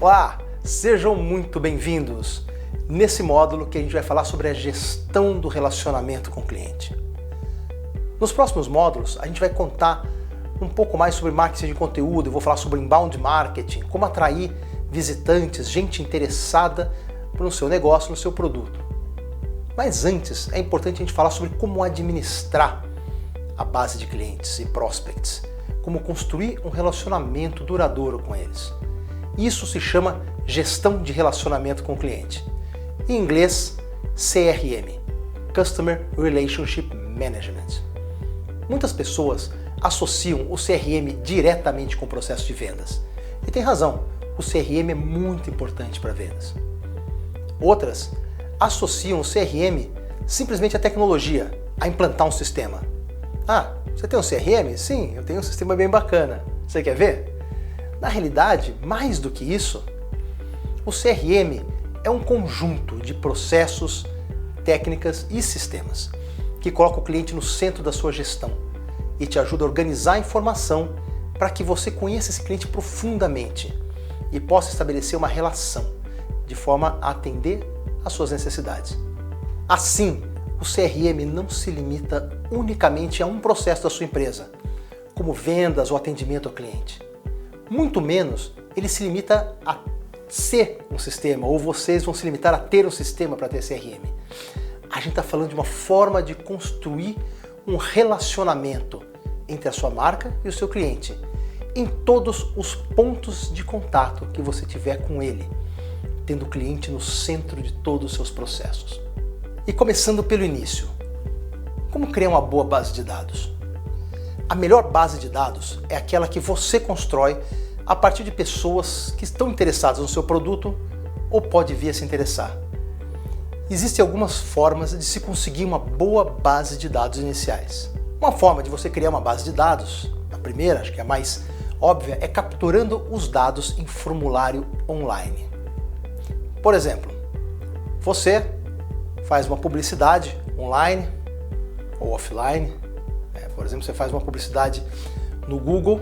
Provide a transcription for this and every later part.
Olá, sejam muito bem-vindos nesse módulo que a gente vai falar sobre a gestão do relacionamento com o cliente. Nos próximos módulos, a gente vai contar um pouco mais sobre marketing de conteúdo, eu vou falar sobre inbound marketing, como atrair visitantes, gente interessada no seu negócio, no seu produto. Mas antes, é importante a gente falar sobre como administrar a base de clientes e prospects, como construir um relacionamento duradouro com eles. Isso se chama gestão de relacionamento com o cliente. Em inglês, CRM, Customer Relationship Management. Muitas pessoas associam o CRM diretamente com o processo de vendas. E tem razão, o CRM é muito importante para vendas. Outras associam o CRM simplesmente à tecnologia, a implantar um sistema. Ah, você tem um CRM? Sim, eu tenho um sistema bem bacana. Você quer ver? Na realidade, mais do que isso, o CRM é um conjunto de processos, técnicas e sistemas que coloca o cliente no centro da sua gestão e te ajuda a organizar a informação para que você conheça esse cliente profundamente e possa estabelecer uma relação de forma a atender às suas necessidades. Assim, o CRM não se limita unicamente a um processo da sua empresa, como vendas ou atendimento ao cliente. Muito menos ele se limita a ser um sistema, ou vocês vão se limitar a ter um sistema para ter CRM. A gente está falando de uma forma de construir um relacionamento entre a sua marca e o seu cliente, em todos os pontos de contato que você tiver com ele, tendo o cliente no centro de todos os seus processos. E começando pelo início, como criar uma boa base de dados? A melhor base de dados é aquela que você constrói a partir de pessoas que estão interessadas no seu produto ou pode vir a se interessar. Existem algumas formas de se conseguir uma boa base de dados iniciais. Uma forma de você criar uma base de dados, a primeira, acho que é a mais óbvia, é capturando os dados em formulário online. Por exemplo, você faz uma publicidade online ou offline. Por exemplo, você faz uma publicidade no Google,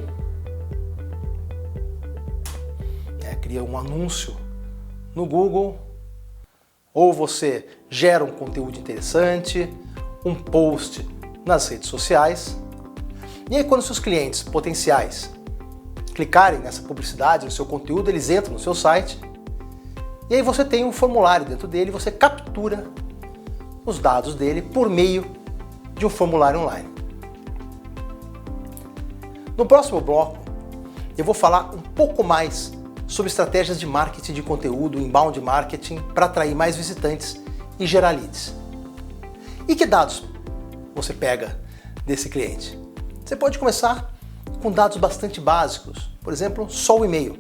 cria um anúncio no Google, ou você gera um conteúdo interessante, um post nas redes sociais, e aí quando seus clientes potenciais clicarem nessa publicidade, no seu conteúdo, eles entram no seu site, e aí você tem um formulário dentro dele, você captura os dados dele por meio de um formulário online. No próximo bloco, eu vou falar um pouco mais sobre estratégias de marketing de conteúdo, inbound marketing, para atrair mais visitantes e gerar leads. E que dados você pega desse cliente? Você pode começar com dados bastante básicos, por exemplo, só o e-mail.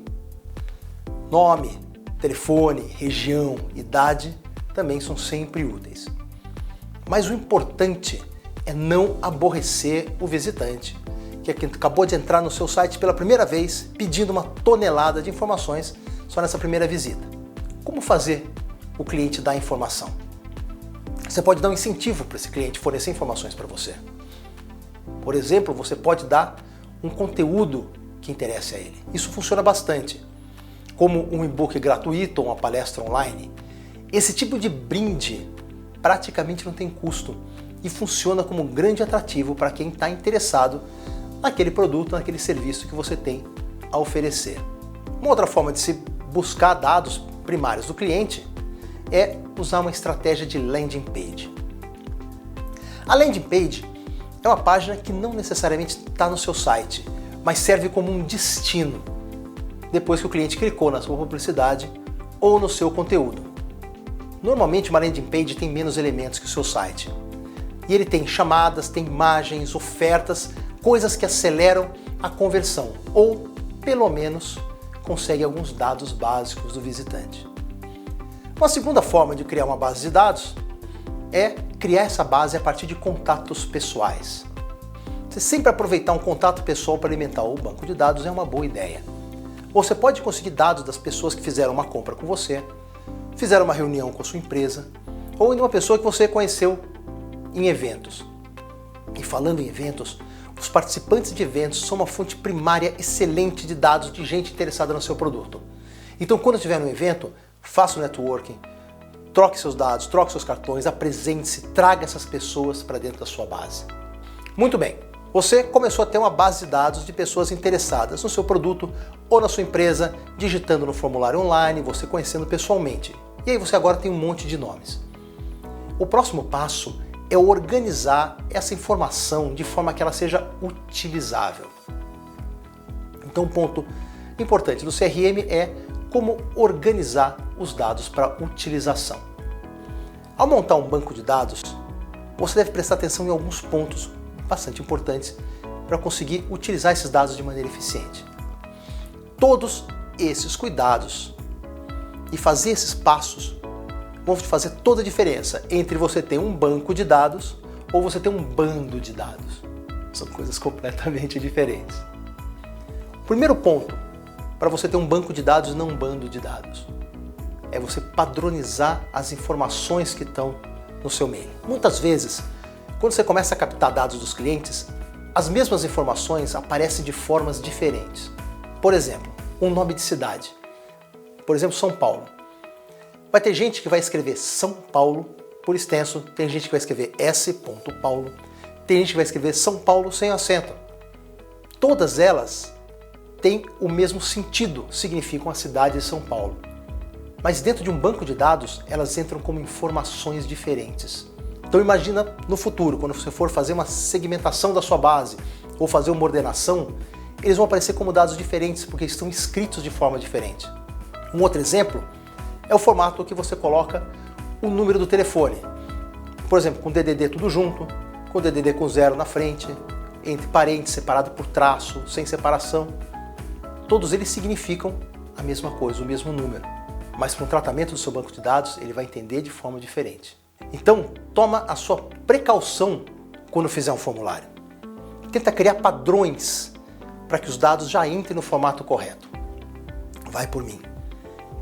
Nome, telefone, região, idade também são sempre úteis. Mas o importante é não aborrecer o visitante, que acabou de entrar no seu site pela primeira vez pedindo uma tonelada de informações só nessa primeira visita. Como fazer o cliente dar informação? Você pode dar um incentivo para esse cliente fornecer informações para você. Por exemplo, você pode dar um conteúdo que interesse a ele. Isso funciona bastante, como um e-book gratuito ou uma palestra online. Esse tipo de brinde praticamente não tem custo e funciona como um grande atrativo para quem está interessado naquele produto, naquele serviço que você tem a oferecer. Uma outra forma de se buscar dados primários do cliente é usar uma estratégia de landing page. A landing page é uma página que não necessariamente está no seu site, mas serve como um destino depois que o cliente clicou na sua publicidade ou no seu conteúdo. Normalmente uma landing page tem menos elementos que o seu site. E ele tem chamadas, tem imagens, ofertas, coisas que aceleram a conversão, ou, pelo menos, consegue alguns dados básicos do visitante. Uma segunda forma de criar uma base de dados é criar essa base a partir de contatos pessoais. Você sempre aproveitar um contato pessoal para alimentar o banco de dados é uma boa ideia. Você pode conseguir dados das pessoas que fizeram uma compra com você, fizeram uma reunião com a sua empresa, ou de uma pessoa que você conheceu em eventos. E falando em eventos, os participantes de eventos são uma fonte primária excelente de dados de gente interessada no seu produto. Então, quando tiver um evento, faça o networking, troque seus dados, troque seus cartões, apresente-se, traga essas pessoas para dentro da sua base. Muito bem, você começou a ter uma base de dados de pessoas interessadas no seu produto ou na sua empresa, digitando no formulário online, você conhecendo pessoalmente. E aí você agora tem um monte de nomes. O próximo passo é organizar essa informação de forma que ela seja utilizável. Então, um ponto importante do CRM é como organizar os dados para utilização. Ao montar um banco de dados, você deve prestar atenção em alguns pontos bastante importantes para conseguir utilizar esses dados de maneira eficiente. Todos esses cuidados e fazer esses passos vão fazer toda a diferença entre você ter um banco de dados ou você ter um bando de dados. São coisas completamente diferentes. O primeiro ponto para você ter um banco de dados e não um bando de dados é você padronizar as informações que estão no seu mail. Muitas vezes, quando você começa a captar dados dos clientes, as mesmas informações aparecem de formas diferentes. Por exemplo, um nome de cidade. Por exemplo, São Paulo. Vai ter gente que vai escrever São Paulo por extenso, tem gente que vai escrever S. Paulo, tem gente que vai escrever São Paulo sem acento. Todas elas têm o mesmo sentido, significam a cidade de São Paulo. Mas dentro de um banco de dados, elas entram como informações diferentes. Então imagina no futuro, quando você for fazer uma segmentação da sua base ou fazer uma ordenação, eles vão aparecer como dados diferentes porque estão escritos de forma diferente. Um outro exemplo é o formato que você coloca o número do telefone. Por exemplo, com DDD tudo junto, com DDD com 0 na frente, entre parênteses, separado por traço, sem separação. Todos eles significam a mesma coisa, o mesmo número. Mas com o tratamento do seu banco de dados, ele vai entender de forma diferente. Então, toma a sua precaução quando fizer um formulário. Tenta criar padrões para que os dados já entrem no formato correto. Vai por mim.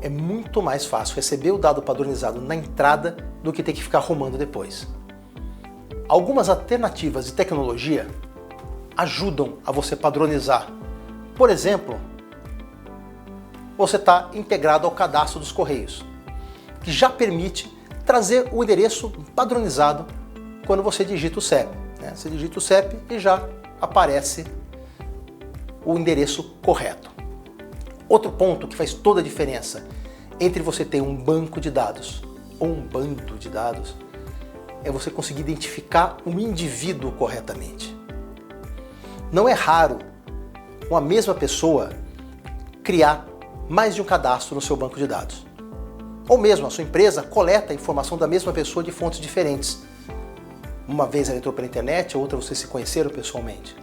É muito mais fácil receber o dado padronizado na entrada do que ter que ficar arrumando depois. Algumas alternativas de tecnologia ajudam a você padronizar. Por exemplo, você está integrado ao cadastro dos Correios, que já permite trazer o endereço padronizado quando você digita o CEP. Você digita o CEP e já aparece o endereço correto. Outro ponto que faz toda a diferença entre você ter um banco de dados ou um bando de dados é você conseguir identificar um indivíduo corretamente. Não é raro uma mesma pessoa criar mais de um cadastro no seu banco de dados. Ou mesmo a sua empresa coleta a informação da mesma pessoa de fontes diferentes. Uma vez ela entrou pela internet, outra vocês se conheceram pessoalmente.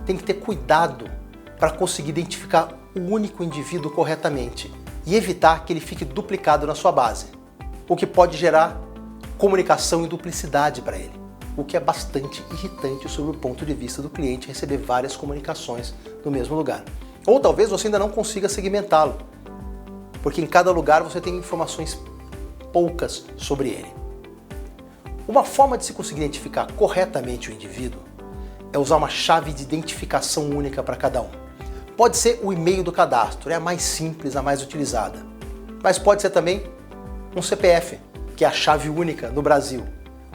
Tem que ter cuidado para conseguir identificar o único indivíduo corretamente e evitar que ele fique duplicado na sua base, o que pode gerar comunicação e duplicidade para ele, o que é bastante irritante sob o ponto de vista do cliente receber várias comunicações no mesmo lugar. Ou talvez você ainda não consiga segmentá-lo, porque em cada lugar você tem informações poucas sobre ele. Uma forma de se conseguir identificar corretamente o indivíduo é usar uma chave de identificação única para cada um. Pode ser o e-mail do cadastro, é a mais simples, a mais utilizada. Mas pode ser também um CPF, que é a chave única no Brasil.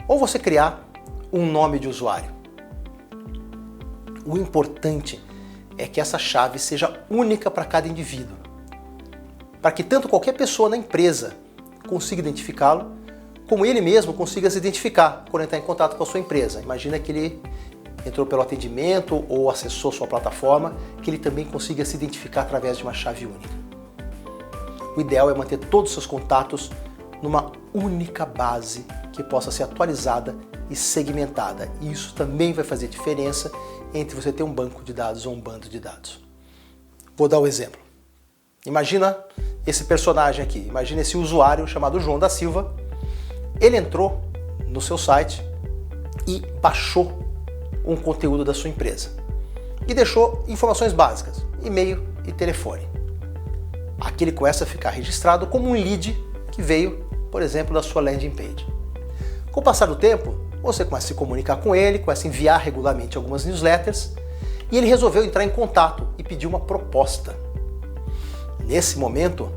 Ou você criar um nome de usuário. O importante é que essa chave seja única para cada indivíduo, para que tanto qualquer pessoa na empresa consiga identificá-lo, como ele mesmo consiga se identificar quando entrar em contato com a sua empresa. Imagina que ele entrou pelo atendimento ou acessou sua plataforma, que ele também consiga se identificar através de uma chave única. O ideal é manter todos os seus contatos numa única base que possa ser atualizada e segmentada. E isso também vai fazer diferença entre você ter um banco de dados ou um bando de dados. Vou dar um exemplo. Imagina esse personagem aqui, imagina esse usuário chamado João da Silva. Ele entrou no seu site e baixou um conteúdo da sua empresa e deixou informações básicas, e-mail e telefone. Aqui ele começa a ficar registrado como um lead que veio, por exemplo, da sua landing page. Com o passar do tempo, você começa a se comunicar com ele, começa a enviar regularmente algumas newsletters e ele resolveu entrar em contato e pedir uma proposta. Nesse momento,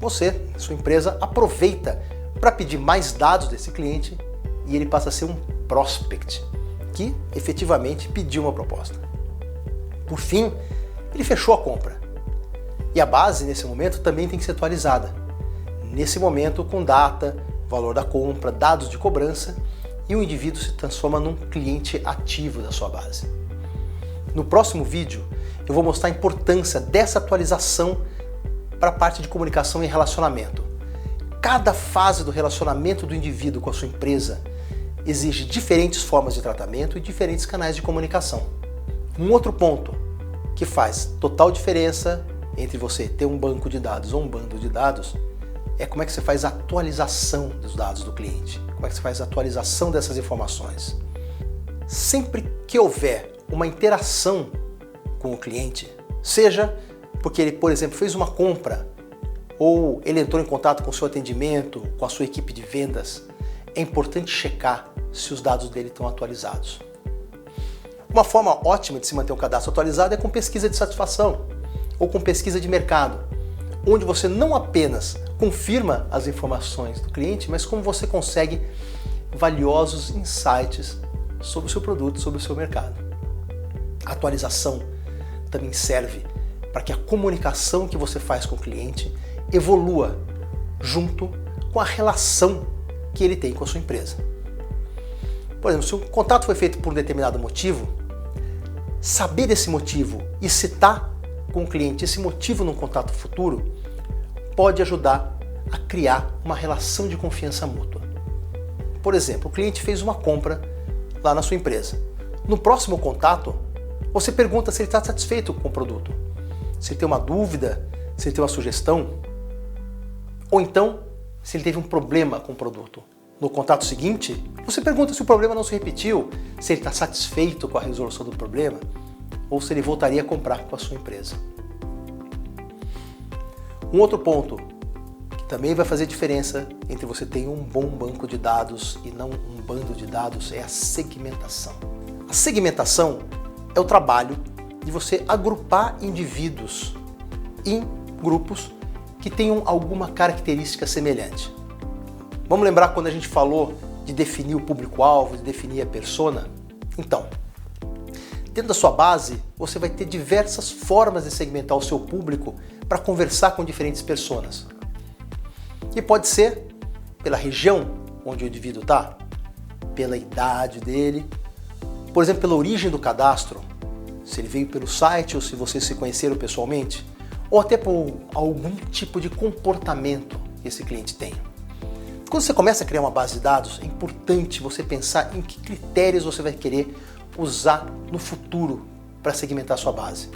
você, sua empresa, aproveita para pedir mais dados desse cliente e ele passa a ser um prospect, que efetivamente pediu uma proposta. Por fim, ele fechou a compra. E a base, nesse momento, também tem que ser atualizada. Nesse momento, com data, valor da compra, dados de cobrança, e o indivíduo se transforma num cliente ativo da sua base. No próximo vídeo, eu vou mostrar a importância dessa atualização para a parte de comunicação e relacionamento. Cada fase do relacionamento do indivíduo com a sua empresa exige diferentes formas de tratamento e diferentes canais de comunicação. Um outro ponto que faz total diferença entre você ter um banco de dados ou um bando de dados é como é que você faz a atualização dos dados do cliente, como é que você faz a atualização dessas informações. Sempre que houver uma interação com o cliente, seja porque ele, por exemplo, fez uma compra ou ele entrou em contato com o seu atendimento, com a sua equipe de vendas, é importante checar se os dados dele estão atualizados. Uma forma ótima de se manter um cadastro atualizado é com pesquisa de satisfação ou com pesquisa de mercado, onde você não apenas confirma as informações do cliente, mas como você consegue valiosos insights sobre o seu produto, sobre o seu mercado. A atualização também serve para que a comunicação que você faz com o cliente evolua junto com a relação que ele tem com a sua empresa. Por exemplo, se o contato foi feito por um determinado motivo, saber desse motivo e citar com o cliente esse motivo num contato futuro pode ajudar a criar uma relação de confiança mútua. Por exemplo, o cliente fez uma compra lá na sua empresa. No próximo contato, você pergunta se ele está satisfeito com o produto, se ele tem uma dúvida, se ele tem uma sugestão, ou então se ele teve um problema com o produto. No contato seguinte, você pergunta se o problema não se repetiu, se ele está satisfeito com a resolução do problema, ou se ele voltaria a comprar com a sua empresa. Um outro ponto que também vai fazer diferença entre você ter um bom banco de dados e não um bando de dados é a segmentação. A segmentação é o trabalho de você agrupar indivíduos em grupos que tenham alguma característica semelhante. Vamos lembrar quando a gente falou de definir o público-alvo, de definir a persona? Então, dentro da sua base, você vai ter diversas formas de segmentar o seu público para conversar com diferentes personas. E pode ser pela região onde o indivíduo está, pela idade dele, por exemplo, pela origem do cadastro, se ele veio pelo site ou se vocês se conheceram pessoalmente, ou até por algum tipo de comportamento que esse cliente tem. Quando você começa a criar uma base de dados, é importante você pensar em que critérios você vai querer usar no futuro para segmentar a sua base.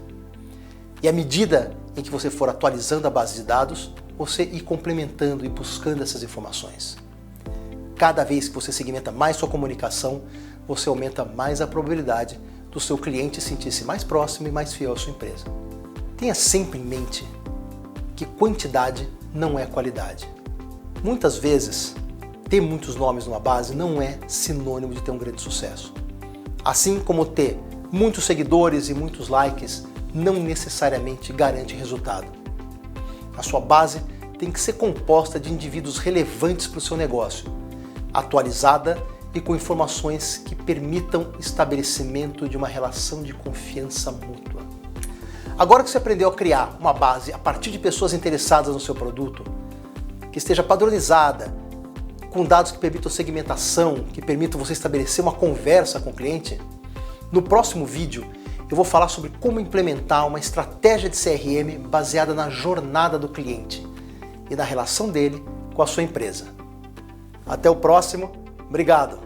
E à medida em que você for atualizando a base de dados, você ir complementando e buscando essas informações. Cada vez que você segmenta mais sua comunicação, você aumenta mais a probabilidade do seu cliente sentir-se mais próximo e mais fiel à sua empresa. Tenha sempre em mente que quantidade não é qualidade. Muitas vezes, ter muitos nomes numa base não é sinônimo de ter um grande sucesso. Assim como ter muitos seguidores e muitos likes não necessariamente garante resultado. A sua base tem que ser composta de indivíduos relevantes para o seu negócio, atualizada e com informações que permitam estabelecimento de uma relação de confiança mútua. Agora que você aprendeu a criar uma base a partir de pessoas interessadas no seu produto, que esteja padronizada, com dados que permitam segmentação, que permitam você estabelecer uma conversa com o cliente, no próximo vídeo eu vou falar sobre como implementar uma estratégia de CRM baseada na jornada do cliente e na relação dele com a sua empresa. Até o próximo, obrigado!